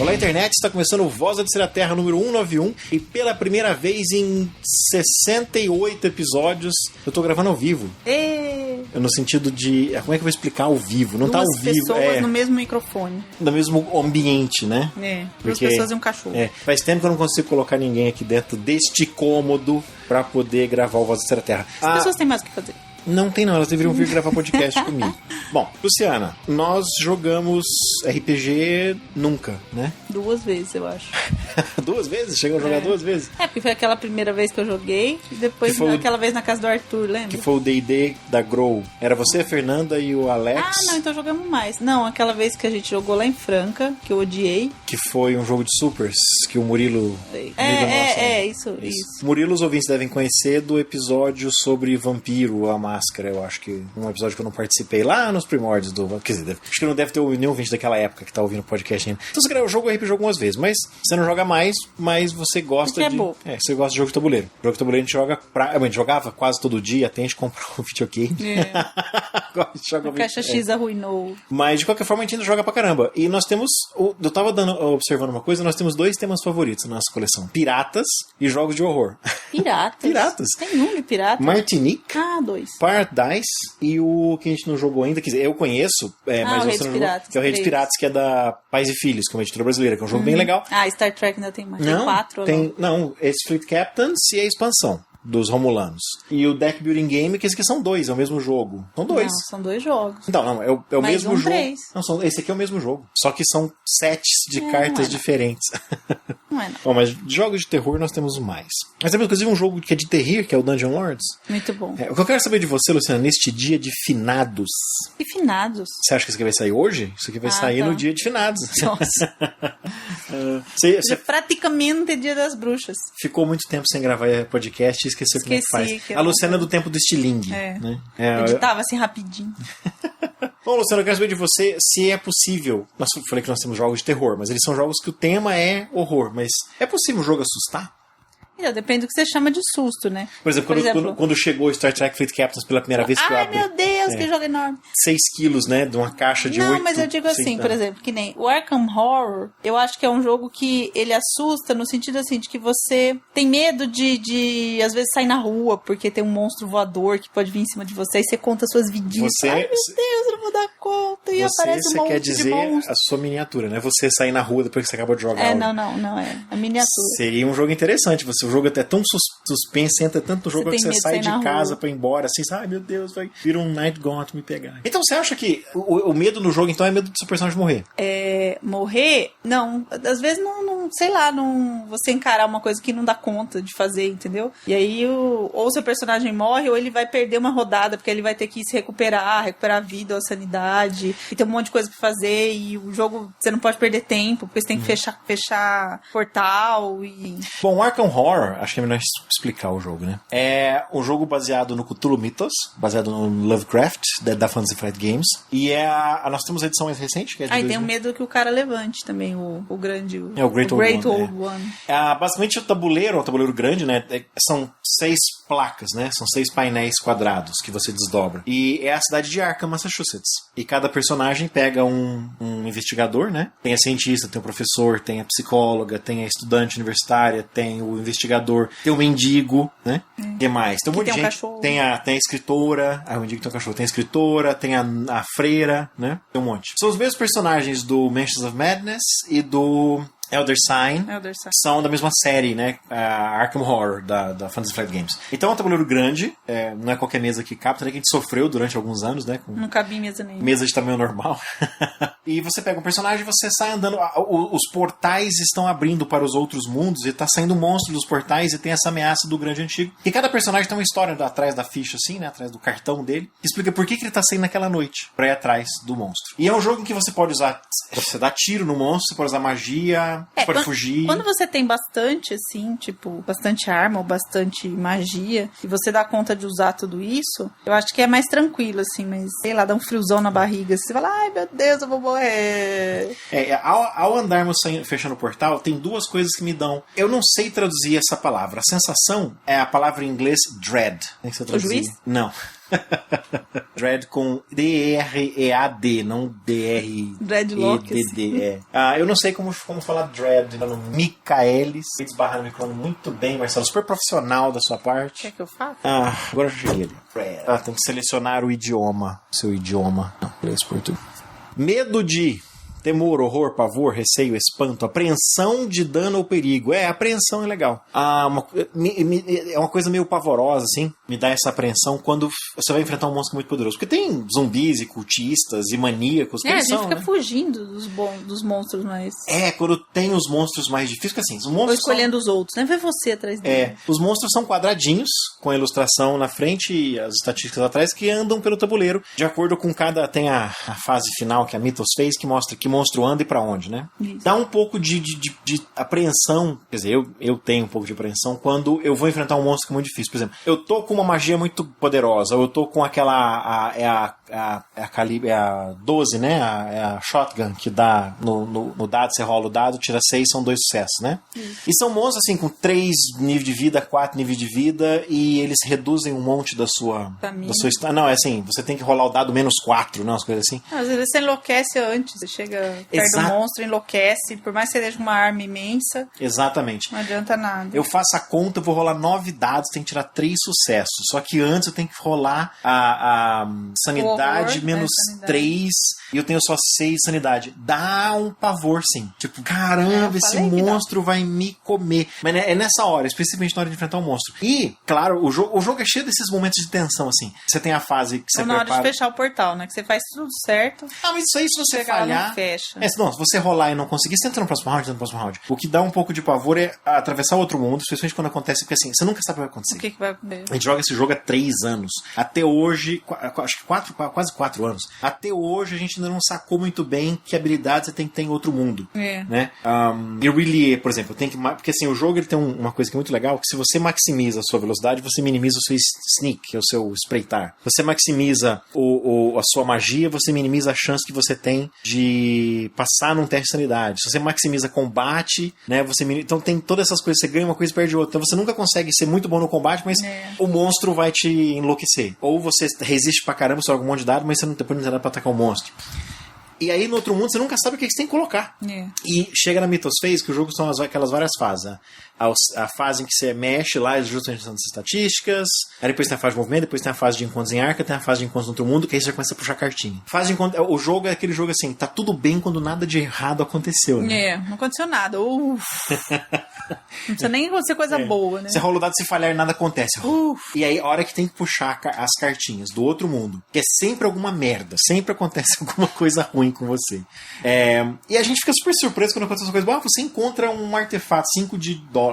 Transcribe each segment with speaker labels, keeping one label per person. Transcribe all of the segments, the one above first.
Speaker 1: Olá, internet, está começando o Voz da Terceira Terra número 191 e pela primeira vez em 68 episódios eu tô gravando ao vivo. No sentido de... Como é que eu vou explicar ao vivo? Não tá ao vivo.
Speaker 2: Duas pessoas no mesmo microfone.
Speaker 1: No mesmo ambiente, né?
Speaker 2: Duas pessoas e um cachorro.
Speaker 1: Faz tempo que eu não consigo colocar ninguém aqui dentro deste cômodo pra poder gravar o Voz da Terceira Terra.
Speaker 2: As pessoas têm mais o que fazer.
Speaker 1: Não tem não, elas deveriam vir gravar podcast comigo. Bom, Luciana, nós jogamos RPG nunca, né?
Speaker 2: 2 vezes, eu acho.
Speaker 1: 2 vezes? Chegou a jogar 2 vezes?
Speaker 2: Porque foi aquela primeira vez que eu joguei e depois aquela vez na casa do Arthur, lembra?
Speaker 1: Que foi o D&D da Grow. Era você, a Fernanda e o Alex?
Speaker 2: Ah, não, então jogamos mais. Não, aquela vez que a gente jogou lá em Franca, que eu odiei.
Speaker 1: Que foi um jogo de supers, que o Murilo...
Speaker 2: Isso.
Speaker 1: Murilo, os ouvintes devem conhecer do episódio sobre Vampiro, a Máscara, eu acho que um episódio que eu não participei lá nos primórdios do... Quer dizer, acho que não deve ter nenhum ouvinte daquela época que tá ouvindo o podcast ainda. Então você grava o jogo, RPG jogou algumas vezes, mas você não joga mais, mas você gosta
Speaker 2: porque
Speaker 1: de...
Speaker 2: é bom.
Speaker 1: Você gosta de jogo de tabuleiro. Jogo de tabuleiro a gente joga a gente jogava quase todo dia, até a gente comprou um videogame.
Speaker 2: A caixa X arruinou.
Speaker 1: Mas de qualquer forma a gente ainda joga pra caramba. E nós temos... Eu tava observando uma coisa, nós temos 2 temas favoritos na nossa coleção. Piratas e jogos de horror. Piratas?
Speaker 2: Tem um de pirata.
Speaker 1: Martinique.
Speaker 2: 2.
Speaker 1: Paradise e o que a gente não jogou ainda, quer dizer, eu conheço, mas você não jogou, que é o Rei dos Piratas, que é da Pais e Filhos, que é uma editora brasileira, que é um jogo bem legal.
Speaker 2: Star Trek ainda tem mais.
Speaker 1: Não,
Speaker 2: tem 4.
Speaker 1: Não, esse Fleet Captains e a expansão dos Romulanos. E o Deck Building Game, que esse aqui são 2, é o mesmo jogo. São 2.
Speaker 2: Não, são 2 jogos.
Speaker 1: Não, é o mesmo jogo.
Speaker 2: 3.
Speaker 1: Não, esse aqui é o mesmo jogo. Só que são sets de cartas diferentes.
Speaker 2: Não é não.
Speaker 1: Bom, mas de jogos de terror nós temos mais. Nós temos inclusive um jogo que é de terror, que é o Dungeon Lords.
Speaker 2: Muito bom.
Speaker 1: O que eu quero saber de você, Luciana, neste dia de finados.
Speaker 2: E finados?
Speaker 1: Você acha que isso aqui vai sair hoje? Isso aqui vai sair no dia de finados.
Speaker 2: Nossa. Praticamente dia das bruxas.
Speaker 1: Ficou muito tempo sem gravar podcast e esqueceu como é que faz. A Luciana é do tempo do estilingue. Né?
Speaker 2: Editava assim rapidinho.
Speaker 1: Bom, Luciana, eu quero saber de você se é possível. Eu falei que nós temos jogos de terror, mas eles são jogos que o tema é horror. Mas é possível o jogo assustar?
Speaker 2: Depende do que você chama de susto, né?
Speaker 1: Por exemplo, quando chegou o Star Trek Fleet Captains pela primeira vez que eu abri...
Speaker 2: Ai, meu Deus, que jogo enorme.
Speaker 1: 6 quilos, né? De uma caixa de 8...
Speaker 2: Não, mas eu digo assim, por exemplo, que nem o Arkham Horror, eu acho que é um jogo que ele assusta no sentido assim, de que você tem medo de às vezes, sair na rua, porque tem um monstro voador que pode vir em cima de você, e você conta suas vidinhas. Ai, meu Deus, eu não vou dar conta. E aparece um monte de monstro. Você quer dizer
Speaker 1: a sua miniatura, né? Você sair na rua depois que você acabou de jogar.
Speaker 2: Não é. A miniatura.
Speaker 1: Seria um jogo interessante. O jogo até tão suspense, entra tanto jogo que você sai de casa pra ir embora, assim, ai meu Deus, vai vir um Night Gaunt me pegar. Então você acha que o medo no jogo, então, é medo do seu personagem morrer?
Speaker 2: Morrer? Não. Às vezes não, sei lá, não, você encarar uma coisa que não dá conta de fazer, entendeu? E aí, ou seu personagem morre, ou ele vai perder uma rodada, porque ele vai ter que se recuperar a vida ou a sanidade, e tem um monte de coisa pra fazer, e o jogo, você não pode perder tempo, porque você tem que fechar portal e... Bom,
Speaker 1: Arkham Horror, acho que é melhor explicar o jogo, né? É um jogo baseado no Cthulhu Mythos, baseado no Lovecraft, da Fantasy Flight Games. E nós temos a edição mais recente, que é de
Speaker 2: e tem o medo que o cara levante também, o grande...
Speaker 1: o Great Old One. Basicamente o tabuleiro grande, né? São 6 placas, né? São 6 painéis quadrados que você desdobra. E é a cidade de Arkham, Massachusetts. E cada personagem pega um investigador, né? Tem a cientista, tem o professor, tem a psicóloga, tem a estudante universitária, tem o investigador, tem o mendigo, né? O que mais? Tem um monte de gente. Tem a escritora. O mendigo tem um cachorro. Tem a escritora, tem a freira, né? Tem um monte. São os mesmos personagens do Mansions of Madness e do Elder Sign, são da mesma série, né? Arkham Horror, da Fantasy Flight Games. Então é um tabuleiro grande, não é qualquer mesa que capta, né? Que a gente sofreu durante alguns anos, né?
Speaker 2: Não cabia em mesa nenhuma.
Speaker 1: Mesa de tamanho normal. E você pega um personagem e você sai andando. Os portais estão abrindo para os outros mundos e tá saindo um monstro dos portais e tem essa ameaça do grande antigo. E cada personagem tem uma história atrás da ficha, assim, né? Atrás do cartão dele, que explica por que ele tá saindo naquela noite pra ir atrás do monstro. E é um jogo em que você pode usar... Você dá tiro no monstro, você pode usar magia... Pode fugir.
Speaker 2: Quando você tem bastante, assim, tipo, bastante arma ou bastante magia, e você dá conta de usar tudo isso, eu acho que é mais tranquilo, assim, mas, sei lá, dá um friozão na barriga. Você fala, ai meu Deus, eu vou morrer.
Speaker 1: Ao andarmos fechando o portal, tem 2 coisas que me dão. Eu não sei traduzir essa palavra. A sensação é a palavra em inglês dread.
Speaker 2: O juiz?
Speaker 1: Não. Dread com D-R-E-A-D, não D-R-E-D-D. Eu não sei como falar Dread. Michaelis. Esbarrar no microfone muito bem, Marcelo. Super profissional da sua parte.
Speaker 2: Quer que eu faça?
Speaker 1: Agora eu cheguei ali. Tem que selecionar o idioma. Seu idioma. Não, inglês, português. Medo de... Temor, horror, pavor, receio, espanto, apreensão de dano ou perigo. Apreensão é legal. É uma coisa meio pavorosa, assim. Me dá essa apreensão quando você vai enfrentar um monstro muito poderoso. Porque tem zumbis e cultistas e maníacos.
Speaker 2: A gente fica fugindo dos monstros mais...
Speaker 1: Quando tem os monstros mais difíceis. Porque assim, os monstros
Speaker 2: ou escolhendo os outros, né? Vê você atrás dele.
Speaker 1: Os monstros são quadradinhos, com a ilustração na frente e as estatísticas atrás, que andam pelo tabuleiro. De acordo com cada... Tem a fase final que a Mythos fez, que mostra que monstro anda e pra onde, né? Isso. Dá um pouco de apreensão, quer dizer, eu tenho um pouco de apreensão quando eu vou enfrentar um monstro que é muito difícil. Por exemplo, eu tô com uma magia muito poderosa, ou eu tô com aquela calibre, a 12, né? A shotgun que dá no dado, você rola o dado, tira 6, são 2 sucessos, né? Isso. E são monstros assim com 3 níveis de vida, 4 níveis de vida, e eles reduzem um monte da sua não, é assim, você tem que rolar o dado menos 4, não, as coisas assim.
Speaker 2: Às vezes você enlouquece antes, você chega perto do monstro, enlouquece, por mais que você deixe uma arma imensa.
Speaker 1: Exatamente.
Speaker 2: Não adianta nada.
Speaker 1: Eu faço a conta, eu vou rolar 9 dados, tem que tirar 3 sucessos. Só que antes eu tenho que rolar a sanidade menos 3 e eu tenho só 6 sanidade. Dá um pavor, sim. Tipo, caramba, esse monstro vai me comer. Mas é nessa hora, especificamente na hora de enfrentar um monstro. E, claro, o jogo é cheio desses momentos de tensão, assim. Você tem a fase que você prepara...
Speaker 2: na hora de fechar o portal, né? Que você faz tudo certo.
Speaker 1: Mas isso aí, se você falhar...
Speaker 2: Fecha.
Speaker 1: Se você rolar e não conseguir, você entra no próximo round, O que dá um pouco de pavor é atravessar outro mundo, especialmente quando acontece, porque assim, você nunca sabe o que vai acontecer.
Speaker 2: O que vai acontecer?
Speaker 1: A gente joga esse jogo há 3 anos. Até hoje, acho que quase 4 anos. Até hoje a gente ainda não sacou muito bem que habilidade você tem que ter em outro mundo. Né? E o Relie, por exemplo, tem que... Porque assim, o jogo ele tem uma coisa que é muito legal, que se você maximiza a sua velocidade, você minimiza o seu sneak, que é o seu espreitar. Você maximiza a sua magia, você minimiza a chance que você tem de passar num teste de sanidade. Se você maximiza combate, né, então tem todas essas coisas, você ganha uma coisa e perde outra. Então você nunca consegue ser muito bom no combate, mas o monstro vai te enlouquecer. Ou você resiste pra caramba, você joga um monte de dado, mas você não tem nada pra atacar o monstro. E aí no outro mundo você nunca sabe o que você tem que colocar. E chega na Mythos Phase, que o jogo são aquelas várias fases. A fase em que você mexe lá, justamente nas estatísticas. Aí depois tem a fase de movimento, depois tem a fase de encontros em arca, tem a fase de encontros no outro mundo, que aí você já começa a puxar cartinha. Fase de encontro, o jogo é aquele jogo assim, tá tudo bem quando nada de errado aconteceu, né?
Speaker 2: Não aconteceu nada. Não precisa nem acontecer coisa boa, né?
Speaker 1: Você rola o dado, se falhar, nada acontece. E aí, a hora que tem que puxar as cartinhas do outro mundo, que é sempre alguma merda, sempre acontece alguma coisa ruim com você. E a gente fica super surpreso quando acontece essa coisa. Você encontra um artefato, 5 de dólar.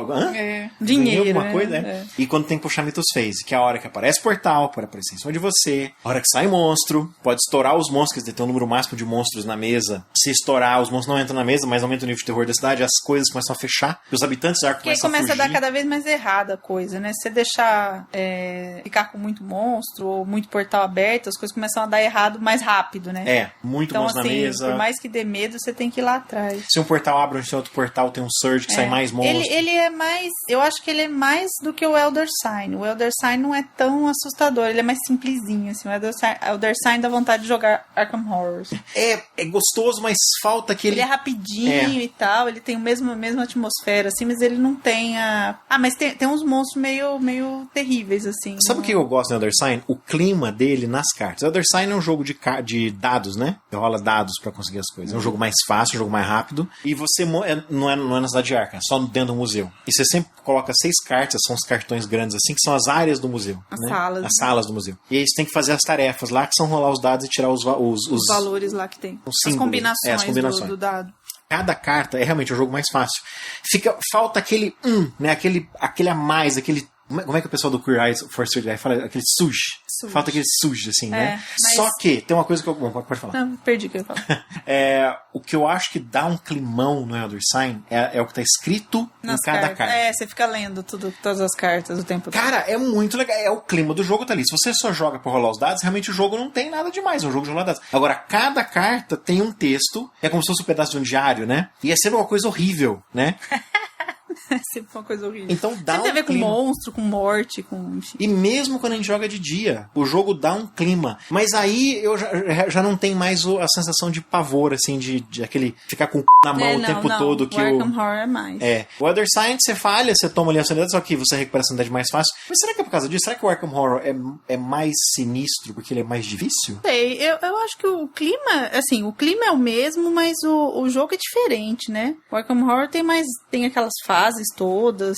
Speaker 2: Dinheiro,
Speaker 1: alguma coisa, E quando tem que puxar Mythos Phase, que é a hora que aparece portal, pode aparecer em cima de você, a hora que sai monstro, pode estourar os monstros, quer dizer, tem um número máximo de monstros na mesa. Se estourar, os monstros não entram na mesa, mas aumenta o nível de terror da cidade, as coisas começam a fechar, os habitantes da arca começam a fugir.
Speaker 2: Começa a dar cada vez mais errada a coisa, né? Se você deixar ficar com muito monstro ou muito portal aberto, as coisas começam a dar errado mais rápido, né?
Speaker 1: Muito
Speaker 2: então,
Speaker 1: monstro
Speaker 2: assim,
Speaker 1: na mesa.
Speaker 2: Por mais que dê medo, você tem que ir lá atrás.
Speaker 1: Se um portal abre, onde tem outro portal, tem um surge que sai mais monstros.
Speaker 2: Ele é mais... Eu acho que ele é mais do que o Elder Sign. O Elder Sign não é tão assustador, ele é mais simplesinho, assim. O Elder Sign dá vontade de jogar Arkham Horrors.
Speaker 1: É gostoso, mas falta aquele...
Speaker 2: Ele é rapidinho e tal, ele tem a mesma atmosfera, assim, mas ele não tem a... mas tem uns monstros meio terríveis, assim.
Speaker 1: Sabe o que eu gosto do Elder Sign? O clima dele nas cartas. O Elder Sign é um jogo de dados, né? Você rola dados pra conseguir as coisas. É um jogo mais fácil, um jogo mais rápido. E você não é na cidade de Arkham, é só dentro do museu. E você sempre coloca 6 cartas, são os cartões grandes assim, que são as áreas do museu. As salas do museu. E aí você tem que fazer as tarefas lá, que são rolar os dados e tirar os
Speaker 2: valores lá que tem.
Speaker 1: As combinações.
Speaker 2: Do dado.
Speaker 1: Cada carta é realmente o jogo mais fácil. Falta aquele né? Aquele a mais, aquele... Como é que o pessoal do Queer Eyes for Street Guy fala? Aquele sujo. Falta aquele sujo, assim, né? Mas... Só que tem uma coisa que eu... Bom, pode falar.
Speaker 2: Não, perdi o que eu ia falar.
Speaker 1: O que eu acho que dá um climão no Elder Sign é o que tá escrito em cada carta.
Speaker 2: Você fica lendo todas as cartas o tempo todo.
Speaker 1: Cara, é muito legal. É o clima do jogo tá ali. Se você só joga pra rolar os dados, realmente o jogo não tem nada demais. É um jogo de rolar dados. Agora, cada carta tem um texto. É como se fosse um pedaço de um diário, né? E é sempre uma coisa horrível, né?
Speaker 2: É sempre uma coisa horrível.
Speaker 1: Então dá
Speaker 2: sempre tem a ver
Speaker 1: clima.
Speaker 2: com monstro, com morte, com... Enfim.
Speaker 1: E mesmo quando a gente joga de dia, o jogo dá um clima. Mas aí eu já não tenho mais a sensação de pavor, assim, de aquele ficar com o na mão o tempo todo. Que
Speaker 2: o Arkham Horror é mais.
Speaker 1: O Elder Sign, você falha, você toma ali a sanidade, só que você recupera a sanidade mais fácil. Mas será que é por causa disso? Será que o Arkham Horror é mais sinistro porque ele é mais difícil?
Speaker 2: Sei, eu acho que o clima, assim, o clima é o mesmo, mas o jogo é diferente, né? O Arkham Horror tem aquelas fases todas,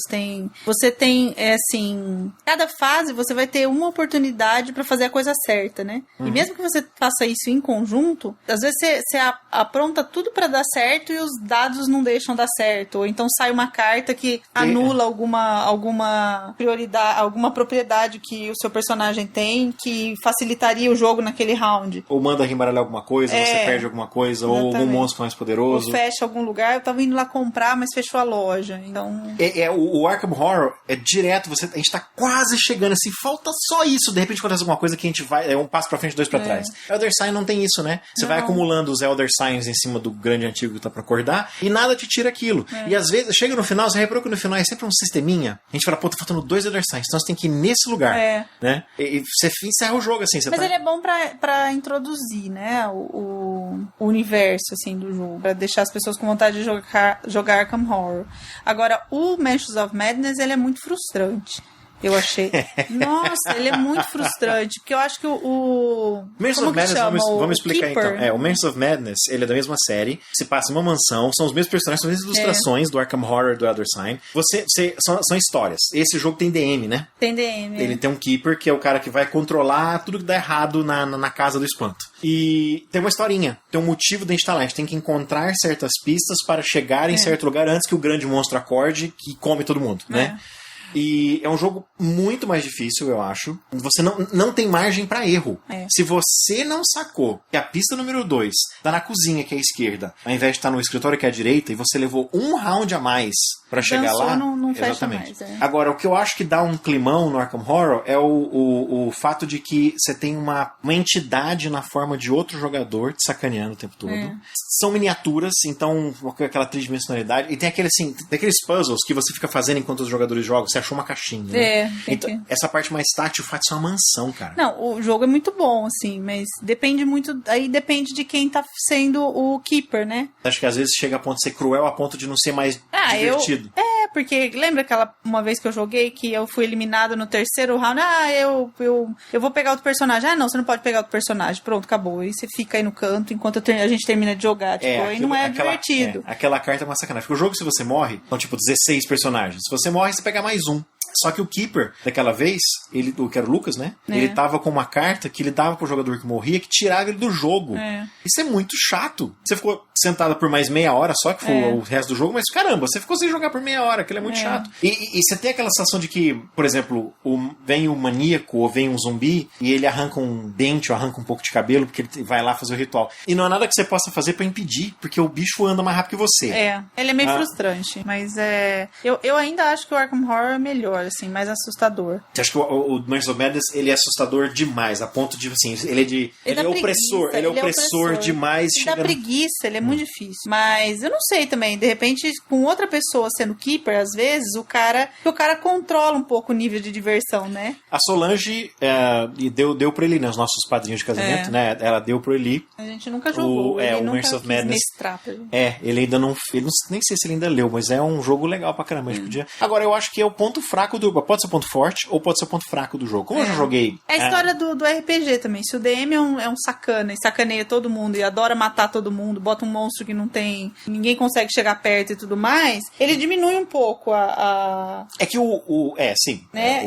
Speaker 2: você tem, assim, cada fase você vai ter uma oportunidade pra fazer a coisa certa, né? E mesmo que você faça isso em conjunto, às vezes você apronta tudo pra dar certo e os dados não deixam dar certo, ou então sai uma carta que anula alguma prioridade, alguma propriedade que o seu personagem tem que facilitaria o jogo naquele round.
Speaker 1: Ou manda reembaralhar alguma coisa, você perde alguma coisa, exatamente. Ou algum monstro mais poderoso.
Speaker 2: Ou fecha algum lugar, eu tava indo lá comprar, mas fechou a loja, então...
Speaker 1: O Arkham Horror é direto, a gente tá quase chegando assim, falta só isso, de repente acontece alguma coisa que a gente vai, um passo pra frente, dois pra trás. Elder Sign não tem isso, né? Você vai acumulando os Elder Signs em cima do grande antigo que tá pra acordar, e nada te tira aquilo. E às vezes, chega no final, você reparou que no final é sempre um sisteminha, a gente fala, pô, tá faltando 2 Elder Signs, então você tem que ir nesse lugar, né? E você encerra o jogo, assim.
Speaker 2: Mas ele é bom pra introduzir, né, o universo, assim, do jogo, pra deixar as pessoas com vontade de jogar Arkham Horror. Agora, o Mansions of Madness, ele é muito frustrante. Eu achei. Nossa, ele é muito frustrante. Porque eu acho que o
Speaker 1: Mansions of Madness, vamos explicar Keeper. Então. O Mansions of Madness, ele é da mesma série. Se passa em uma mansão, são os mesmos personagens, são as mesmas ilustrações do Arkham Horror e do Elder Sign. São histórias. Esse jogo tem DM, né?
Speaker 2: Tem DM.
Speaker 1: Ele tem um Keeper, que é o cara que vai controlar tudo que dá errado na casa do espanto. E tem uma historinha, tem um motivo de a gente estar lá. A gente tem que encontrar certas pistas para chegar em certo lugar antes que o grande monstro acorde que come todo mundo, né? E é um jogo muito mais difícil, eu acho. Você não tem margem pra erro. Se você não sacou que a pista número 2 tá na cozinha, que é a esquerda, ao invés de estar no escritório, que é a direita, e você levou um round a mais pra chegar lá...
Speaker 2: não fecha
Speaker 1: exatamente.
Speaker 2: Mais.
Speaker 1: Agora, o que eu acho que dá um climão no Arkham Horror é o fato de que você tem uma entidade na forma de outro jogador te sacaneando o tempo todo. São miniaturas, então aquela tridimensionalidade. E tem aqueles puzzles que você fica fazendo enquanto os jogadores jogam. Você achou uma caixinha, né? Então, essa parte mais tátil faz uma mansão, cara.
Speaker 2: Não, o jogo é muito bom, assim, mas depende muito... Aí depende de quem tá sendo o Keeper, né?
Speaker 1: Acho que às vezes chega a ponto de ser cruel, a ponto de não ser mais divertido.
Speaker 2: Porque lembra uma vez que eu joguei que eu fui eliminado no terceiro round? Eu vou pegar outro personagem. Não, você não pode pegar outro personagem. Pronto, acabou. E você fica aí no canto enquanto a gente termina de jogar. Aí não é divertido.
Speaker 1: Aquela carta é uma sacanagem. Porque o jogo, se você morre, são tipo 16 personagens. Se você morre, você pega mais um. Só que o Keeper, daquela vez, que era o Lucas, né? Ele tava com uma carta que ele dava pro jogador que morria, que tirava ele do jogo. Isso é muito chato. Você ficou sentada por mais meia hora só, que foi o resto do jogo, mas caramba, você ficou sem jogar por meia hora, aquilo é muito chato. E você tem aquela sensação de que, por exemplo, vem o maníaco ou vem um zumbi e ele arranca um dente ou arranca um pouco de cabelo porque ele vai lá fazer o ritual. E não há nada que você possa fazer pra impedir, porque o bicho anda mais rápido que você.
Speaker 2: Ele é meio frustrante, mas eu ainda acho que o Arkham Horror é melhor, assim, mais assustador.
Speaker 1: Você acha que o Mansions of Madness, ele é assustador demais, a ponto de, assim, ele é opressor, ele é opressor demais.
Speaker 2: Ele dá preguiça, ele é muito difícil. Mas eu não sei também, de repente, com outra pessoa sendo Keeper, às vezes, o cara controla um pouco o nível de diversão, né?
Speaker 1: A Solange deu pra ele, né, os nossos padrinhos de casamento, né, ela deu pra ele.
Speaker 2: A gente nunca jogou,
Speaker 1: o Mansions of Madness. Ele ainda não, nem sei se ele ainda leu, mas é um jogo legal pra caramba, a gente podia. Agora, eu acho que é o ponto fraco pode ser o ponto forte ou pode ser o ponto fraco do jogo. Como eu já joguei...
Speaker 2: É a história do RPG também. Se o DM é um sacana e sacaneia todo mundo e adora matar todo mundo, bota um monstro que não tem... Ninguém consegue chegar perto e tudo mais, ele diminui um pouco a...
Speaker 1: É que sim.
Speaker 2: Né?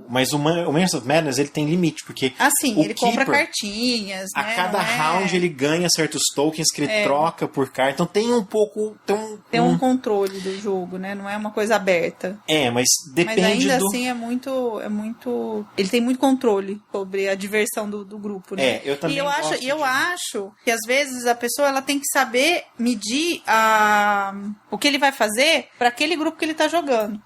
Speaker 1: Mas o Mansions of Madness, ele tem limite, porque...
Speaker 2: ele compra cartinhas,
Speaker 1: a cada round ele ganha certos tokens que ele troca por carta. Então tem um pouco...
Speaker 2: Tem um controle do jogo, né? Não é uma coisa aberta.
Speaker 1: Mas depende.
Speaker 2: Mas ainda assim é muito... Ele tem muito controle sobre a diversão do grupo, né?
Speaker 1: Eu também
Speaker 2: eu acho que às vezes a pessoa ela tem que saber medir o que ele vai fazer para aquele grupo que ele tá jogando.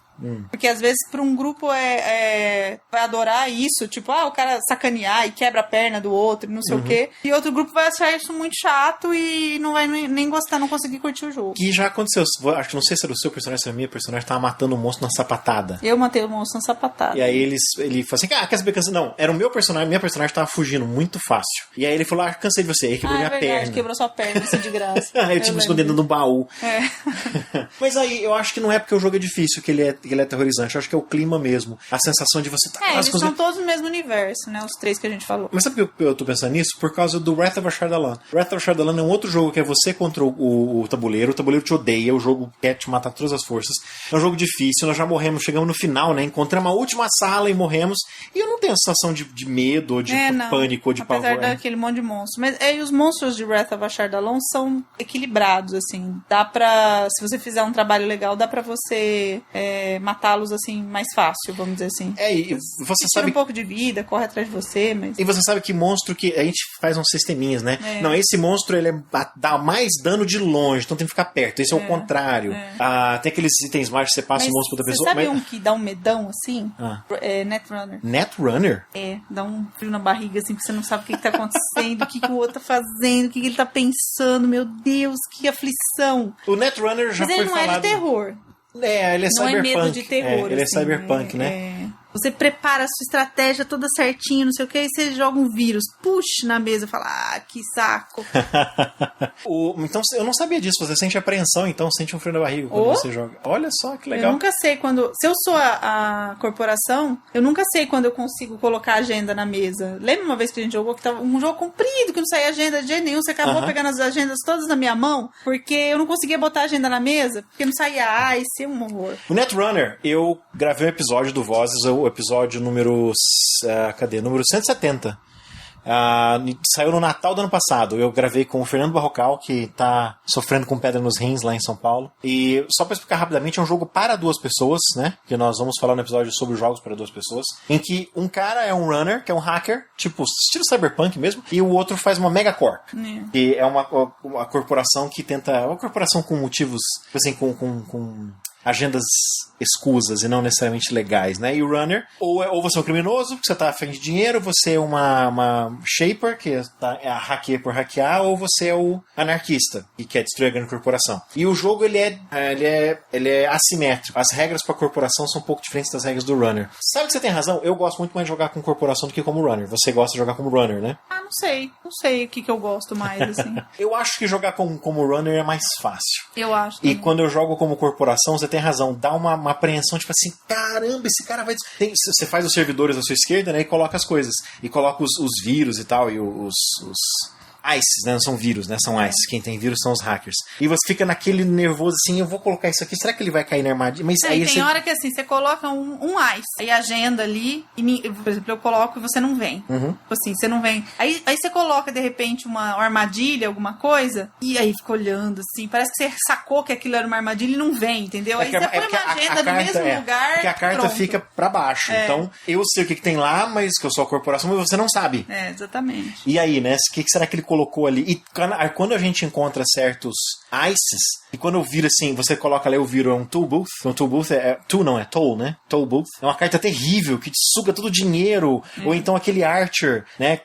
Speaker 2: Porque às vezes pra um grupo vai adorar isso, tipo, o cara sacanear e quebra a perna do outro, não sei o quê. E outro grupo vai achar isso muito chato e não vai nem gostar, não conseguir curtir o jogo.
Speaker 1: Que já aconteceu, acho que não sei se era o seu personagem, se era a minha personagem, tava matando o monstro na sapatada.
Speaker 2: Eu matei o monstro na sapatada.
Speaker 1: E aí ele falou assim, quer saber cansado? Não, era o meu personagem, minha personagem tava fugindo muito fácil. E aí ele falou, cansei de você, aí quebrou minha perna.
Speaker 2: Quebrou sua perna, assim, de graça.
Speaker 1: Aí eu tive me escondendo no baú. Mas aí, eu acho que não é porque o jogo é difícil que ele é aterrorizante, eu acho que é o clima mesmo, a sensação de você
Speaker 2: eles são todos no mesmo universo, né, os 3 que a gente falou.
Speaker 1: Mas sabe por que eu tô pensando nisso? Por causa do Wrath of Ashar-Dalan. Wrath of Ashar-Dalan é um outro jogo que é você contra o tabuleiro te odeia, o jogo quer te matar todas as forças, é um jogo difícil, nós já morremos, chegamos no final, né, encontramos a última sala e morremos, e eu não tenho a sensação de medo, ou de pânico, ou de pavor.
Speaker 2: Apesar daquele monte de monstro. Mas os monstros de Wrath of Ashar-Dalan são equilibrados, assim, dá pra, se você fizer um trabalho legal, dá pra você matá-los, assim, mais fácil, vamos dizer assim.
Speaker 1: E você sabe...
Speaker 2: Tira um pouco de vida, corre atrás de você, mas...
Speaker 1: E você sabe que monstro que a gente faz uns sisteminhas, né? Não, esse monstro, ele dá mais dano de longe, então tem que ficar perto. Esse é o contrário. Tem aqueles itens mágicos que você passa o monstro pra outra pessoa.
Speaker 2: Você sabe um que dá um medão, assim? Netrunner.
Speaker 1: Netrunner?
Speaker 2: Dá um frio na barriga, assim, porque você não sabe o que tá acontecendo, o que o outro tá fazendo, o que ele tá pensando. Meu Deus, que aflição.
Speaker 1: O Netrunner já foi falado...
Speaker 2: Mas ele não é de terror.
Speaker 1: Ele é cyberpunk.
Speaker 2: Não é medo de terror.
Speaker 1: Ele
Speaker 2: assim,
Speaker 1: é cyberpunk, né?
Speaker 2: Você prepara a sua estratégia toda certinho, não sei o que, e você joga um vírus, puxa na mesa e fala, que saco.
Speaker 1: Então, eu não sabia disso, você sente apreensão, então sente um frio na barriga quando você joga. Olha só, que legal.
Speaker 2: Eu nunca sei quando... Se eu sou a corporação, eu nunca sei quando eu consigo colocar a agenda na mesa. Lembra uma vez que a gente jogou, que tava um jogo comprido, que não saía agenda de jeito nenhum, você acabou pegando as agendas todas na minha mão, porque eu não conseguia botar a agenda na mesa, porque não saía, isso é um horror.
Speaker 1: O Netrunner, eu gravei um episódio do Vozes, o episódio número 170. Saiu no Natal do ano passado. Eu gravei com o Fernando Barrocal, que tá sofrendo com pedra nos rins lá em São Paulo. E só pra explicar rapidamente, é um jogo para 2 pessoas, né? Que nós vamos falar no episódio sobre jogos para 2 pessoas. Em que um cara é um runner, que é um hacker, tipo estilo cyberpunk mesmo, e o outro faz uma megacorp. Que é uma corporação que tenta... Uma corporação com motivos, assim, com agendas escusas e não necessariamente legais, né? E o runner, ou você é um criminoso, que você tá afim de dinheiro, você é uma shaper, que é a hackear por hackear, ou você é o anarquista, que quer destruir a grande corporação. E o jogo, ele é assimétrico. As regras pra corporação são um pouco diferentes das regras do runner. Sabe que você tem razão? Eu gosto muito mais de jogar com corporação do que como runner. Você gosta de jogar como runner, né?
Speaker 2: Não sei. Não sei o que eu gosto mais, assim.
Speaker 1: Eu acho que jogar como runner é mais fácil.
Speaker 2: Eu acho.
Speaker 1: E quando eu jogo como corporação, você tem razão. Dá uma apreensão, tipo assim, caramba, esse cara vai... Você faz os servidores à sua esquerda, né, e coloca as coisas. E coloca os vírus e tal, e os ICEs, né? Não são vírus, né? São ICEs. Quem tem vírus são os hackers. E você fica naquele nervoso assim, eu vou colocar isso aqui, será que ele vai cair na armadilha? Mas aí
Speaker 2: tem hora que assim, você coloca um ICE, aí agenda ali, e, por exemplo, eu coloco e você não vem. Assim, você não vem. Aí você coloca, de repente, uma armadilha, alguma coisa, e aí fica olhando, assim, parece que você sacou que aquilo era uma armadilha e não vem, entendeu? Aí você põe uma agenda no mesmo lugar.
Speaker 1: Porque a carta fica pra baixo. Então, eu sei o que tem lá, mas que eu sou a corporação, mas você não sabe.
Speaker 2: Exatamente.
Speaker 1: E aí, né? O que será que ele colocou ali? E quando a gente encontra certos ICEs, e quando eu viro assim, você coloca ali, eu viro um tool booth. Um tool booth não é toll, né? Toll booth. É uma carta terrível, que te suga todo o dinheiro. Ou então aquele Archer, né?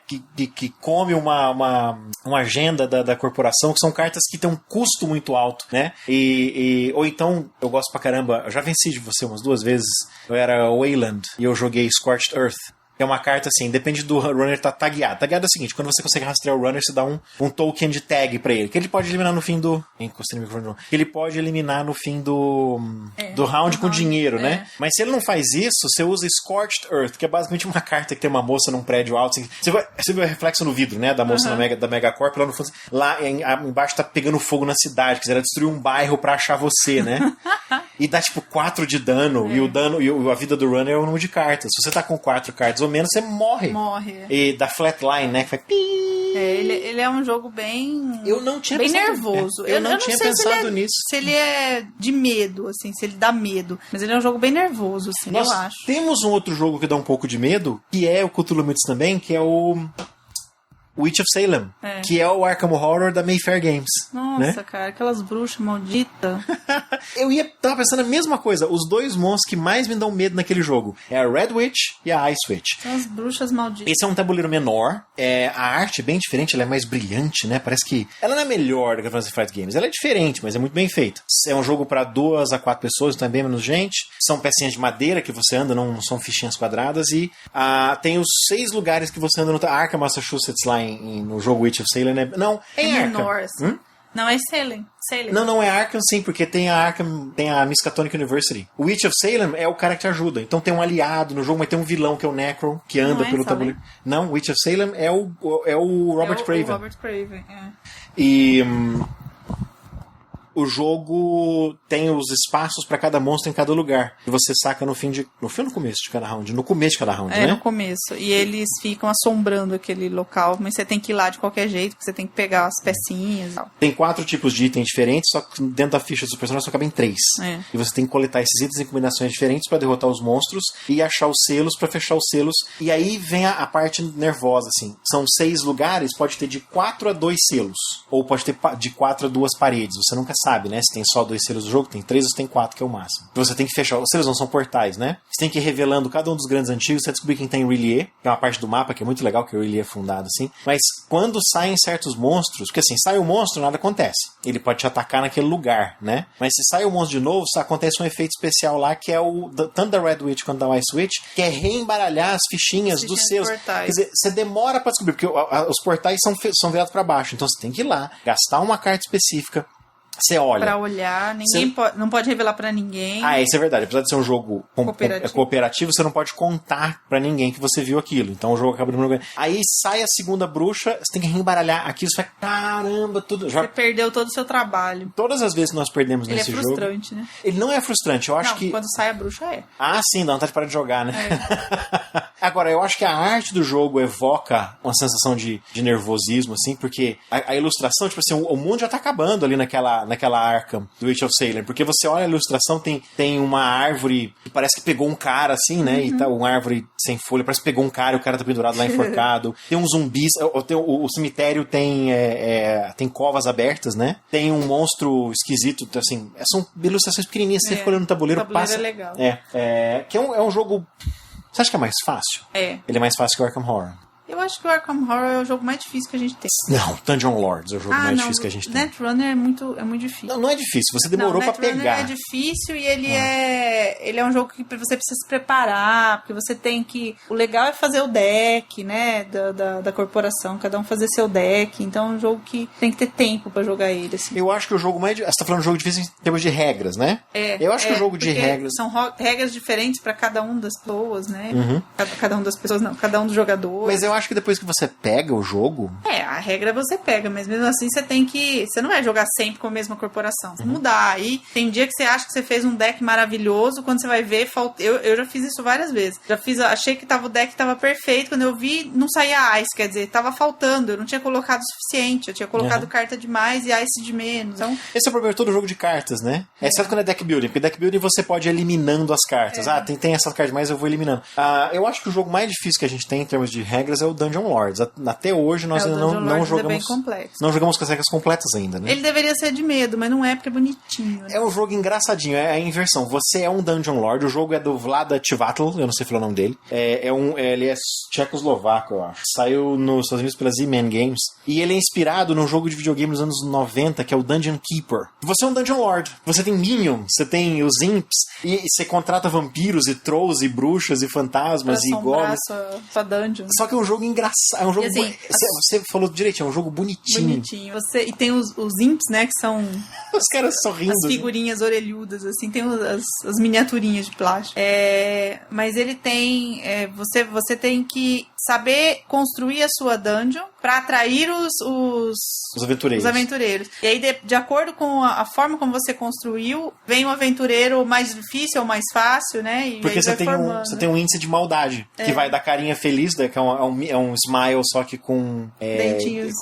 Speaker 1: Que come uma agenda da corporação, que são cartas que têm um custo muito alto, né? Ou então, eu gosto pra caramba, eu já venci de você umas 2 vezes. Eu era Wayland e eu joguei Scorched Earth. É uma carta assim, depende do runner tá tagueado. Tagueado é o seguinte, quando você consegue rastrear o runner, você dá um token de tag pra ele, que ele pode eliminar no fim do... Encostei no microfone, não. Que ele pode eliminar no fim do round com dinheiro, né? Mas se ele não faz isso, você usa Scorched Earth, que é basicamente uma carta que tem uma moça num prédio alto. Assim, você vê o reflexo no vidro, né? Da moça da Megacorp, lá no fundo. Lá embaixo tá pegando fogo na cidade, quiser destruir um bairro pra achar você, né? E dá tipo 4 de dano, e o dano, e a vida do runner é o número de cartas. Se você tá com 4 cartas ou menos, você morre. E da flatline, né? Que faz...
Speaker 2: Ele é um jogo bem...
Speaker 1: Eu não tinha
Speaker 2: bem
Speaker 1: pensado,
Speaker 2: nervoso.
Speaker 1: Eu não tinha pensado nisso.
Speaker 2: Se ele é de medo, assim, se ele dá medo. Mas ele é um jogo bem nervoso, assim,
Speaker 1: eu
Speaker 2: acho.
Speaker 1: Temos um outro jogo que dá um pouco de medo, que é o Cthulhu Mythos também, que é o... Witch of Salem, que é o Arkham Horror da Mayfair Games.
Speaker 2: Nossa,
Speaker 1: né?
Speaker 2: cara, aquelas bruxas malditas.
Speaker 1: Tava pensando a mesma coisa. Os dois monstros que mais me dão medo naquele jogo é a Red Witch e a Ice Witch.
Speaker 2: São as bruxas malditas.
Speaker 1: Esse é um tabuleiro menor. A arte é bem diferente, ela é mais brilhante, né? Parece que ela não é melhor do que a Fantasy Flight Games. Ela é diferente, mas é muito bem feita. É um jogo para 2 a 4 pessoas, então é bem menos gente. São pecinhas de madeira que você anda, não são fichinhas quadradas. E tem os 6 lugares que você anda no Arkham, Massachusetts, lá no jogo Witch of Salem. Não, é em Arkham.
Speaker 2: Menor, assim. Não, é Salem.
Speaker 1: Não é Arkham, sim, porque tem a Arkham, tem a Miskatonic University. O Witch of Salem é o cara que te ajuda. Então tem um aliado no jogo, mas tem um vilão que é o Necro, que anda pelo tabuleiro. Não, Witch of Salem é o Robert Craven.
Speaker 2: O Robert Craven,
Speaker 1: E o jogo tem os espaços para cada monstro em cada lugar. E você saca no fim ou no começo de cada round? No começo de cada round, né?
Speaker 2: No começo. E eles ficam assombrando aquele local, mas você tem que ir lá de qualquer jeito, porque você tem que pegar as pecinhas e tal.
Speaker 1: Tem 4 tipos de itens diferentes, só que dentro da ficha do personagem só cabem 3. E você tem que coletar esses itens em combinações diferentes para derrotar os monstros e achar os selos para fechar os selos. E aí vem a parte nervosa, assim. São 6 lugares, pode ter de 4 a 2 selos. Ou pode ter de 4 a 2 paredes. Você nunca sabe, né? Se tem só 2 selos do jogo, tem 3 ou se tem 4, que é o máximo. Você tem que fechar. Os selos não são portais, né? Você tem que ir revelando cada um dos grandes antigos, você descobrir quem tem R'lyeh, que é uma parte do mapa que é muito legal, que o R'lyeh é fundado, assim. Mas quando saem certos monstros, porque assim, sai o monstro, nada acontece. Ele pode te atacar naquele lugar, né? Mas se sai o monstro de novo, acontece um efeito especial lá, que é tanto da Red Witch quanto da Ice Witch, que é reembaralhar as fichinhas dos selos. Quer dizer, você demora pra descobrir, porque os portais são virados pra baixo. Então você tem que ir lá, gastar uma carta específica. Você olha.
Speaker 2: Pra olhar, não pode revelar pra ninguém.
Speaker 1: Isso é verdade. Apesar de ser um jogo cooperativo, você não pode contar pra ninguém que você viu aquilo. Então o jogo acaba de... Aí sai a segunda bruxa, você tem que reembaralhar aquilo, você fala, caramba, tudo...
Speaker 2: Você perdeu todo o seu trabalho.
Speaker 1: Todas as vezes que nós perdemos nesse jogo...
Speaker 2: Ele é frustrante, né?
Speaker 1: Ele não é frustrante, eu acho que...
Speaker 2: quando sai a bruxa é.
Speaker 1: Sim, dá vontade de parar de jogar, né? Agora, eu acho que a arte do jogo evoca uma sensação de nervosismo, assim, porque a ilustração, tipo assim, o mundo já tá acabando ali naquela Arkham do Witch of Salem, porque você olha a ilustração, tem uma árvore que parece que pegou um cara, assim, né, e tá uma árvore sem folha, parece que pegou um cara e o cara tá pendurado lá enforcado, tem uns zumbis, o cemitério tem covas abertas, né, tem um monstro esquisito, assim, são ilustrações pequenininhas, você fica olhando no tabuleiro, passa...
Speaker 2: é legal.
Speaker 1: Que é um jogo... Você acha que é mais fácil? Ele é mais fácil que o Arkham Horror.
Speaker 2: Eu acho que o Arkham Horror é o jogo mais difícil que a gente tem.
Speaker 1: Não, Dungeon Lords é o jogo mais difícil que a gente tem.
Speaker 2: Netrunner é muito difícil.
Speaker 1: Não é difícil, você demorou pra pegar.
Speaker 2: Netrunner é difícil e ele é um jogo que você precisa se preparar, porque você tem que... O legal é fazer o deck, né, da corporação, cada um fazer seu deck, então é um jogo que tem que ter tempo pra jogar ele, assim.
Speaker 1: Eu acho que o jogo mais... Você tá falando de jogo difícil em termos de regras, né? Eu acho que o jogo de regras...
Speaker 2: São regras diferentes pra cada um das pessoas, né? Cada um das pessoas, não, cada um dos jogadores.
Speaker 1: Mas eu acho que depois que você pega o jogo...
Speaker 2: A regra você pega, mas mesmo assim você tem que... Você não vai jogar sempre com a mesma corporação. Você mudar. Aí tem dia que você acha que você fez um deck maravilhoso, quando você vai ver, eu já fiz isso várias vezes. Achei que o deck tava perfeito, quando eu vi, não saía Ice, quer dizer, tava faltando, eu não tinha colocado o suficiente, eu tinha colocado carta demais e Ice de menos. Então...
Speaker 1: Esse é o problema de todo jogo de cartas, né? Exceto quando é deck building, porque deck building você pode ir eliminando as cartas. Tem essas cartas demais, eu vou eliminando. Eu acho que o jogo mais difícil que a gente tem em termos de regras é o Dungeon Lords. Até hoje nós ainda não jogamos.
Speaker 2: É bem complexo.
Speaker 1: Não jogamos com as regras completas ainda, né?
Speaker 2: Ele deveria ser de medo, mas não é porque é bonitinho. Né?
Speaker 1: É um jogo engraçadinho, é a inversão. Você é um Dungeon Lord, o jogo é do Vlada Tchivatl, eu não sei falar o nome dele. Ele é tchecoslovaco, eu acho. Saiu nos Estados Unidos pela Z-Man Games. E ele é inspirado num jogo de videogame dos anos 90, que é o Dungeon Keeper. Você é um Dungeon Lord. Você tem minions, você tem os imps, e você contrata vampiros e trolls e bruxas e fantasmas e goblins.
Speaker 2: Sua dungeon.
Speaker 1: Só que é um jogo engraçado. É um jogo
Speaker 2: assim,
Speaker 1: você falou direitinho, é um jogo bonitinho.
Speaker 2: E tem os imps, né, que são...
Speaker 1: Os caras sorrindo.
Speaker 2: As figurinhas orelhudas, assim, tem as miniaturinhas de plástico. Mas ele tem... Você tem que saber construir a sua dungeon para atrair os aventureiros. E aí, de acordo com a forma como você construiu, vem o aventureiro mais difícil ou mais fácil, né? E
Speaker 1: porque você tem um índice de maldade, que vai da carinha feliz, que é um smile, só que com...
Speaker 2: dentinhos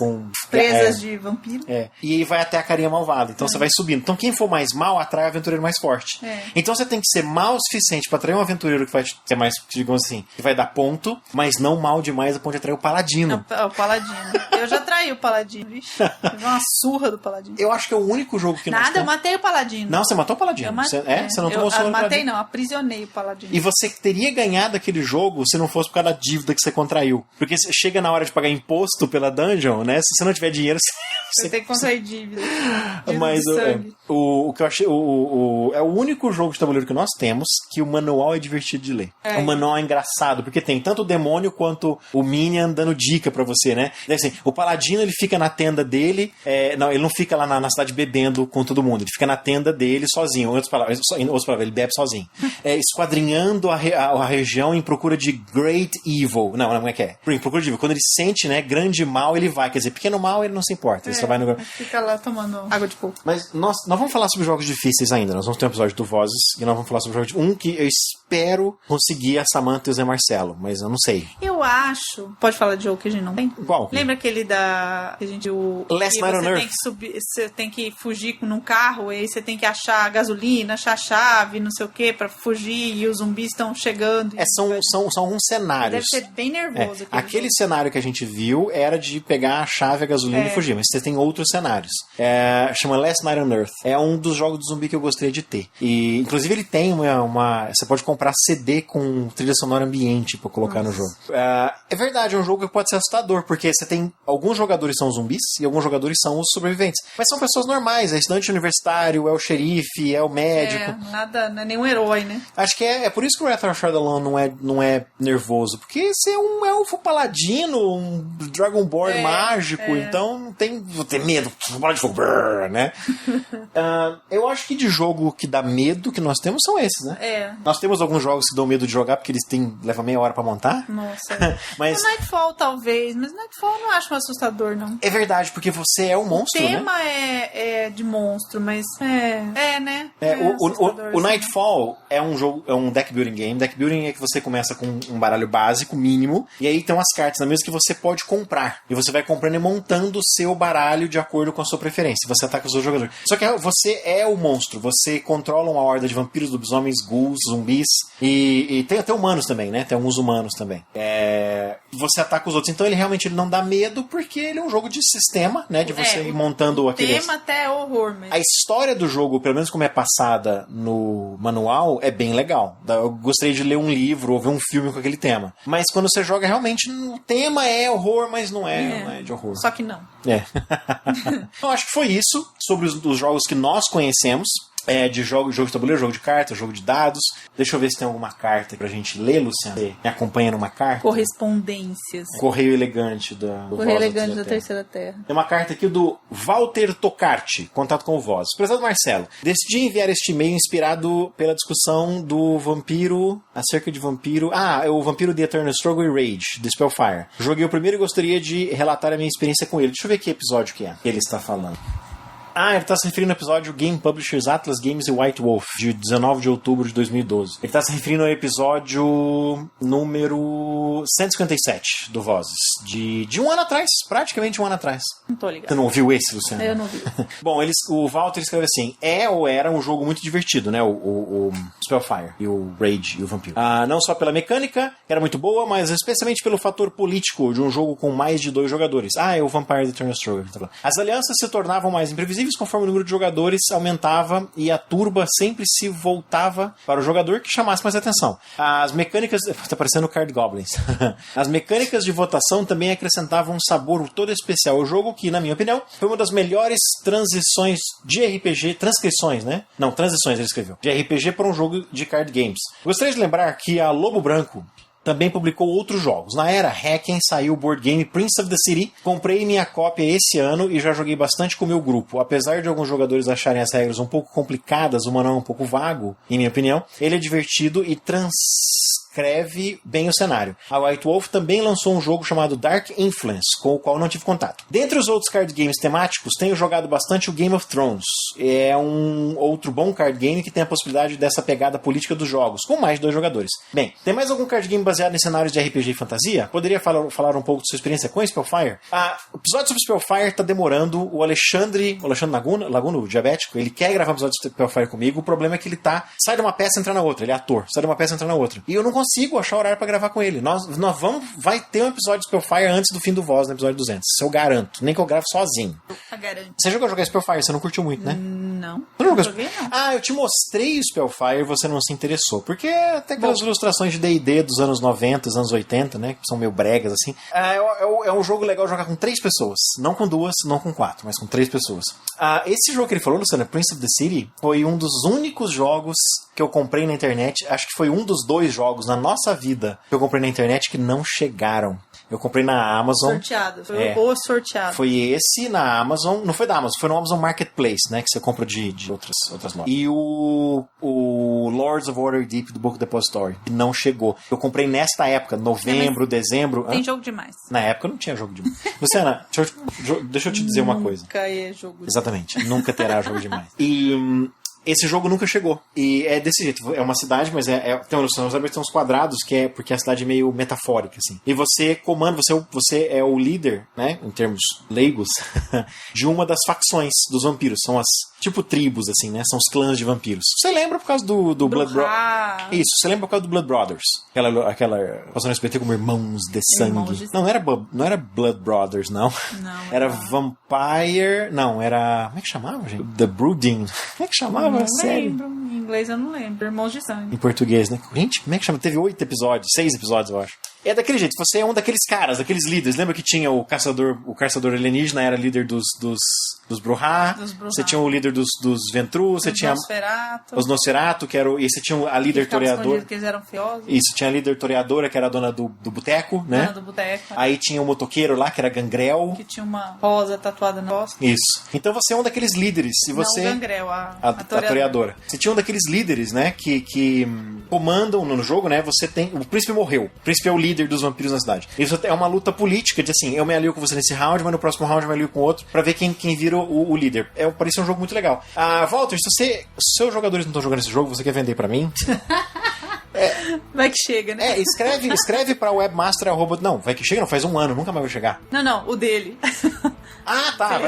Speaker 2: presas de vampiro.
Speaker 1: E aí vai até a carinha malvada. Então você vai subindo. Então quem for mais mal, atrai o aventureiro mais forte. Então você tem que ser mal o suficiente para atrair um aventureiro que vai ser mais, digamos assim, que vai dar ponto, mas não mal demais a ponto de atrair o paladino.
Speaker 2: O paladino. Paladino. Eu já traí o Paladino, vixe. Teve uma surra do Paladino.
Speaker 1: Eu acho que é o único jogo que nós
Speaker 2: Nada, eu matei o Paladino.
Speaker 1: Não, você matou o Paladino. Você não tomou surra do Paladino.
Speaker 2: Matei não, aprisionei o Paladino.
Speaker 1: E você teria ganhado aquele jogo se não fosse por causa da dívida que você contraiu. Porque chega na hora de pagar imposto pela dungeon, né? Se você não tiver dinheiro,
Speaker 2: você tem que contrair dívida.
Speaker 1: Mas o que eu achei... é o único jogo de tabuleiro que nós temos que o manual é divertido de ler. O manual é engraçado, porque tem tanto o demônio quanto o Minion dando dica pra você, né? Assim, o Paladino, ele fica na tenda dele... não, ele não fica lá na cidade bebendo com todo mundo. Ele fica na tenda dele sozinho. Outras palavras, ele bebe sozinho. Esquadrinhando a região em procura de Great Evil. Não é que é. Em procura de Evil. Quando ele sente, né, grande mal, ele vai. Quer dizer, pequeno mal, ele não se importa. Ele só vai no...
Speaker 2: Fica lá tomando água de coco.
Speaker 1: Mas nós vamos falar sobre jogos difíceis ainda. Nós vamos ter um episódio do Vozes e nós vamos falar sobre jogos que eu espero conseguir a Samantha e o Zé Marcelo, mas eu não sei.
Speaker 2: Eu acho... Pode falar de jogo que a gente não tem?
Speaker 1: Qual?
Speaker 2: Lembra aquele da... Que a gente...
Speaker 1: Last Night on Earth.
Speaker 2: Você tem que fugir num carro, e aí você tem que achar gasolina, achar chave, não sei o que, pra fugir, e os zumbis estão chegando.
Speaker 1: São alguns cenários.
Speaker 2: Deve ser bem nervoso.
Speaker 1: Aquele cenário que a gente viu era de pegar a chave, a gasolina e fugir, mas você tem outros cenários. Chama Last Night on Earth. É um dos jogos do zumbi que eu gostaria de ter. E, inclusive, ele tem você pode comprar CD com trilha sonora ambiente pra colocar no jogo. É verdade, é um jogo que pode ser assustador, porque você tem... Alguns jogadores são zumbis e alguns jogadores são os sobreviventes. Mas são pessoas normais, é estudante universitário, é o xerife, é o médico.
Speaker 2: Não é nenhum herói, né?
Speaker 1: Acho que é por isso que o Wrath of Shardalon não é nervoso, porque você é um elfo paladino, um Dragonborn mágico, então não tem... Vou ter medo, bola de fogo, né? Eu acho que de jogo que dá medo que nós temos são esses, né? Nós temos alguns jogos que dão medo de jogar porque eles levam meia hora pra montar.
Speaker 2: Nossa.
Speaker 1: Mas...
Speaker 2: O Nightfall, talvez, mas Nightfall eu não acho um assustador, não.
Speaker 1: É verdade, porque você é um monstro, né?
Speaker 2: O tema é de monstro, mas né?
Speaker 1: O Nightfall é um jogo, é um deck building game. Deck building é que você começa com um baralho básico, mínimo, e aí tem umas cartas na mesa que você pode comprar. E você vai comprando e montando o seu baralho de acordo com a sua preferência. Você ataca os outros jogadores. Só que você é o monstro. Você controla uma horda de vampiros, lobisomens, ghouls, zumbis. E tem até humanos também, né? Tem alguns humanos também. Você ataca os outros. Então ele realmente não dá medo porque ele é um jogo de sistema, né? De você ir montando aqueles...
Speaker 2: O tema até é horror mesmo.
Speaker 1: A história do jogo, pelo menos como é passada no manual, é bem legal. Eu gostaria de ler um livro ou ver um filme com aquele tema. Mas quando você joga, realmente, o tema é horror, mas não é de horror.
Speaker 2: Só que não.
Speaker 1: Então, acho que foi isso sobre os jogos que nós conhecemos. De jogo de tabuleiro, jogo de cartas, jogo de dados. Deixa eu ver se tem alguma carta pra gente ler, Luciano. Você me acompanha numa carta?
Speaker 2: Correspondências.
Speaker 1: Correio Elegante do
Speaker 2: Correio Elegante da Terceira Terra.
Speaker 1: Tem uma carta aqui do Walter Tocarti, contato com o Voz. Prezado Marcelo, decidi enviar este e-mail inspirado pela discussão do vampiro, acerca de vampiro... é o vampiro The Eternal Struggle e Rage, do Spellfire. Joguei o primeiro e gostaria de relatar a minha experiência com ele. Deixa eu ver que episódio que ele está falando. Ele está se referindo ao episódio Game Publishers Atlas Games e White Wolf, de 19 de outubro de 2012. Ele está se referindo ao episódio número 157 do Vozes, de um ano atrás, praticamente um ano atrás.
Speaker 2: Não tô ligado.
Speaker 1: Você não ouviu esse, Luciano?
Speaker 2: Eu não vi.
Speaker 1: Bom, o Walter escreve assim, ou era um jogo muito divertido, né, o Spellfire e o Rage e o Vampiro. Não só pela mecânica, que era muito boa, mas especialmente pelo fator político de um jogo com mais de 2 jogadores. É o Vampire The Eternal Struggle. As alianças se tornavam mais imprevisíveis conforme o número de jogadores aumentava e a turba sempre se voltava para o jogador que chamasse mais atenção. As mecânicas... Tá parecendo Card Goblins. As mecânicas de votação também acrescentavam um sabor todo especial ao jogo que, na minha opinião, foi uma das melhores transições de RPG... Transcrições, né? Não, transições ele escreveu. De RPG para um jogo de card games. Gostaria de lembrar que a Lobo Branco também publicou outros jogos. Na era Hacken saiu o board game Prince of the City. Comprei minha cópia esse ano e já joguei bastante com o meu grupo. Apesar de alguns jogadores acharem as regras um pouco complicadas, o manual é um pouco vago, em minha opinião, ele é divertido e transcreve bem o cenário. A White Wolf também lançou um jogo chamado Dark Influence, com o qual não tive contato. Dentre os outros card games temáticos, tenho jogado bastante o Game of Thrones. É um outro bom card game que tem a possibilidade dessa pegada política dos jogos, com mais de 2 jogadores. Bem, tem mais algum card game baseado em cenários de RPG e fantasia? Poderia falar um pouco de sua experiência com Spellfire? O episódio sobre Spellfire tá demorando. O Alexandre Laguna, o diabético, ele quer gravar um episódio de Spellfire comigo. O problema é que ele sai de uma peça e entra na outra. Ele é ator, sai de uma peça e entra na outra. E eu não consigo consigo achar horário pra gravar com ele. Vai ter um episódio de Spellfire antes do fim do Voz, no episódio 200. Isso eu garanto. Nem que eu grave sozinho.
Speaker 2: Eu garanto.
Speaker 1: Você jogou jogar Spellfire, você não curtiu muito, né?
Speaker 2: Não.
Speaker 1: Você não
Speaker 2: joguei, não.
Speaker 1: Ah, eu te mostrei o Spellfire e você não se interessou. Porque até aquelas ilustrações de D&D dos anos 90, dos anos 80, né? Que são meio bregas, assim. É um jogo legal jogar com 3 pessoas. Não com 2, não com 4, mas com 3 pessoas. Esse jogo que ele falou, Luciano, Prince of the City, foi um dos únicos jogos que eu comprei na internet. Acho que foi um dos 2 jogos na nossa vida que eu comprei na internet que não chegaram. Eu comprei na Amazon.
Speaker 2: Sorteado. Foi o sorteado.
Speaker 1: Foi esse na Amazon. Não foi da Amazon, foi no Amazon Marketplace, né? Que você compra de outras lojas. E o Lords of Waterdeep do Book Depository, que não chegou. Eu comprei nesta época, novembro, dezembro.
Speaker 2: Tem jogo demais.
Speaker 1: Na época não tinha jogo demais. Luciana, deixa eu te dizer uma coisa.
Speaker 2: Nunca é jogo demais.
Speaker 1: Exatamente. Nunca terá jogo demais. E esse jogo nunca chegou. E é desse jeito. É uma cidade, mas tem uma ilustração, tem uns quadrados, porque a cidade é meio metafórica, assim. E você comanda, você é o líder, né, em termos leigos, de uma das facções dos vampiros. São as, tipo, tribos, assim, né? São os clãs de vampiros. Você lembra por causa do Blood Brothers? Isso, você lembra por causa do Blood Brothers. Aquela passou no SBT como Irmãos de Sangue. Não era Blood Brothers, não. Era Vampire... Não, era... Como é que chamava, gente? The Brooding. Como é que chamava?
Speaker 2: Não lembro. Em inglês eu não lembro. Irmãos de Sangue.
Speaker 1: Em português, né? Gente, como é que chama? Teve 8 episódios, 6 episódios, eu acho. É daquele jeito, você é um daqueles caras, daqueles líderes. Lembra que tinha o caçador alienígena, era líder dos Bruhá. Você tinha o líder dos Ventru, você tinha os Nosferatu, que era e você tinha a líder toreadora.
Speaker 2: Que eles eram feiosos.
Speaker 1: Isso, tinha a líder toreadora, que era a dona do boteco, né?
Speaker 2: Dona do boteco.
Speaker 1: Aí tinha o motoqueiro lá, que era Gangrel.
Speaker 2: Que tinha uma rosa tatuada na costa.
Speaker 1: Isso. Então você é um daqueles líderes. E você...
Speaker 2: Não, o Gangrel, a
Speaker 1: toreadora. Você tinha um daqueles líderes, né, que comandam no jogo, né? Você tem... O príncipe morreu. O príncipe é o líder dos vampiros na cidade. Isso é uma luta política de assim, eu me alio com você nesse round, mas no próximo round eu me alio com outro, pra ver quem vira o líder. Parece um jogo muito legal. Walter, se seus jogadores não estão jogando esse jogo, você quer vender pra mim?
Speaker 2: Vai que chega, né?
Speaker 1: Escreve pra webmaster. Não, vai que chega, não, faz um ano, nunca mais vai chegar.
Speaker 2: Não, o dele.
Speaker 1: Tá.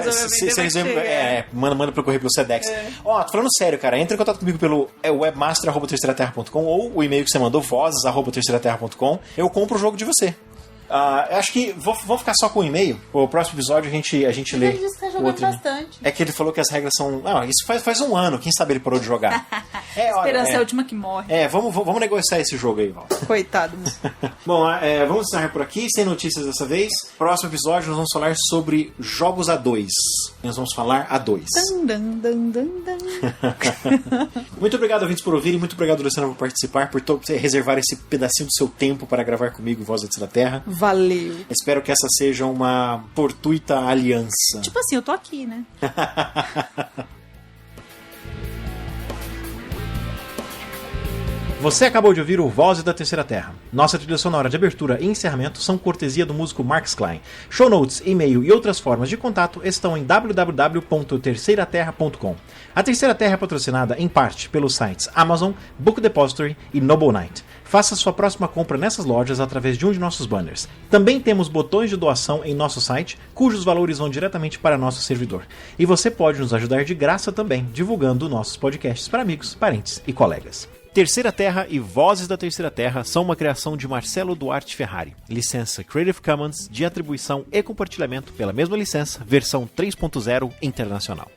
Speaker 1: Manda pro correio pelo Sedex. Tô falando sério, cara. Entra em contato comigo pelo webmaster@terceiraterra.com ou o e-mail que você mandou, vozes@terceiraterra.com. Eu compro o jogo de você. Acho que vou ficar só com o e-mail. O próximo episódio a gente lê.
Speaker 2: Ele disse que tá jogando bastante.
Speaker 1: É que ele falou que as regras são... isso faz um ano. Quem sabe ele parou de jogar.
Speaker 2: Esperança é a última que morre.
Speaker 1: Vamos negociar esse jogo aí, Val.
Speaker 2: Coitado.
Speaker 1: Bom, vamos encerrar por aqui, sem notícias dessa vez. Próximo episódio nós vamos falar sobre jogos A2. Nós vamos falar A2. Muito obrigado, ouvintes, por ouvirem. Muito obrigado, Luciana, por participar, por reservar esse pedacinho do seu tempo para gravar comigo Voz da Terceira Terra.
Speaker 2: Valeu.
Speaker 1: Espero que essa seja uma fortuita aliança.
Speaker 2: Tipo assim, eu tô aqui, né?
Speaker 1: Você acabou de ouvir o Vozes da Terceira Terra. Nossa trilha sonora de abertura e encerramento são cortesia do músico Marcus Klein. Show notes, e-mail e outras formas de contato estão em www.terceiraterra.com. A Terceira Terra é patrocinada em parte pelos sites Amazon, Book Depository e Noble Knight. Faça sua próxima compra nessas lojas através de um de nossos banners. Também temos botões de doação em nosso site, cujos valores vão diretamente para nosso servidor. E você pode nos ajudar de graça também, divulgando nossos podcasts para amigos, parentes e colegas. Terceira Terra e Vozes da Terceira Terra são uma criação de Marcelo Duarte Ferrari. Licença Creative Commons de atribuição e compartilhamento pela mesma licença, versão 3.0 internacional.